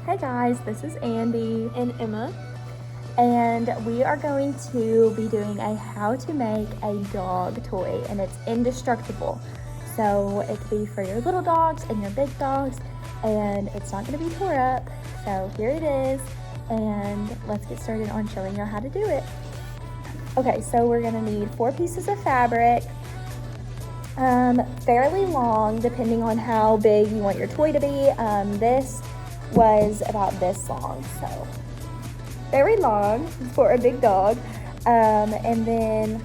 Hey guys, this is Andy and Emma, and we are going to be doing a how to make a dog toy, and it's indestructible. So it could be for your little dogs and your big dogs, and it's not going to be tore up. So here it is, and let's get started on showing you how to do it. Okay, so we're going to need 4 pieces of fabric, fairly long depending on how big you want your toy to be. This was about this long, so very long for a big dog. And then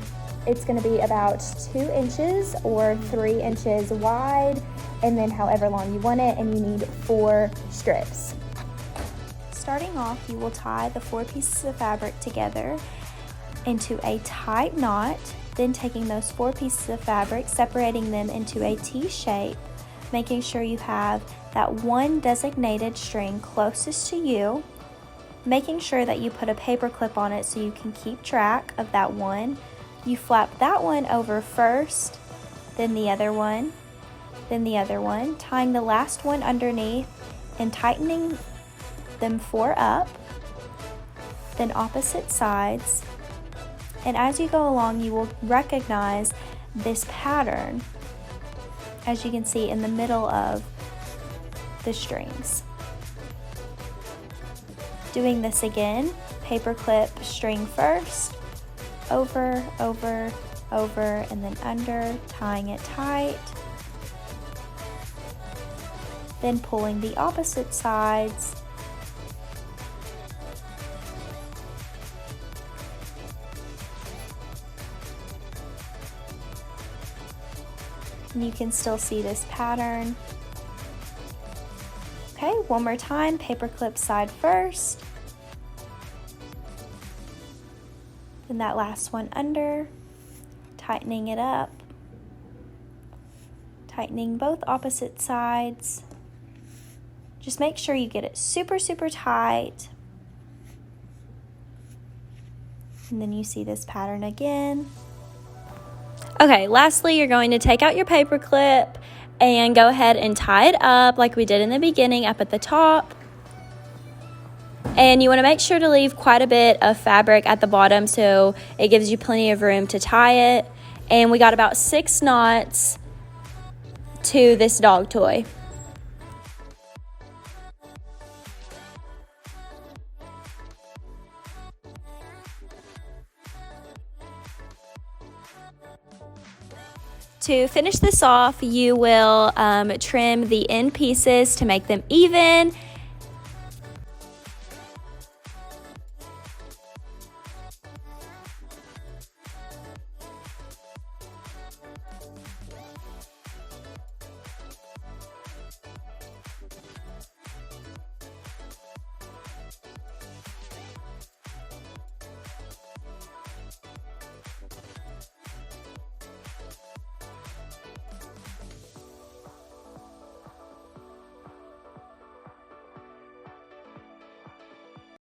it's going to be about 2 inches or 3 inches wide, and then however long you want it, and you need 4 strips. Starting off, you will tie the 4 pieces of fabric together into a tight knot, then taking those 4 pieces of fabric, separating them into a T shape, making sure you have that one designated string closest to you, making sure that you put a paper clip on it so you can keep track of that one. You flap that one over first, then the other one, then the other one, tying the last one underneath and tightening them 4 up, then opposite sides. And as you go along, you will recognize this pattern, as you can see in the middle of the strings. Doing this again, paper clip string first, over, over, over, and then under, tying it tight. Then pulling the opposite sides. And you can still see this pattern. Okay, one more time, paper clip side first. Then that last one under, tightening it up. Tightening both opposite sides. Just make sure you get it super, super tight. And then you see this pattern again. Okay, lastly, you're going to take out your paper clip and go ahead and tie it up like we did in the beginning up at the top. And you want to make sure to leave quite a bit of fabric at the bottom so it gives you plenty of room to tie it. And we got about 6 knots to this dog toy. To finish this off, you will trim the end pieces to make them even,